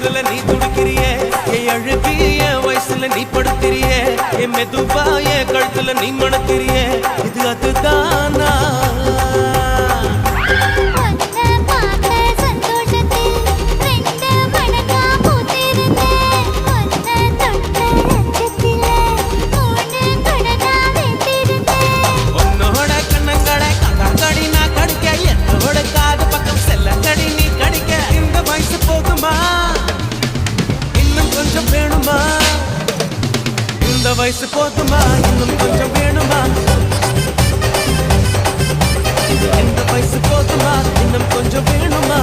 கழுத்துல நீ துடிக்கிறியே என் அழுகி என் வயசுல நீ படுத்திரியே என் மெதுவா என் கழுத்துல நீ மணக்கிறியே இது அதுதானா இந்த வயசு போதுமா இன்னும் கொஞ்சம் வேணுமா இந்த வயசு போதுமா இன்னும் கொஞ்சம் வேணுமா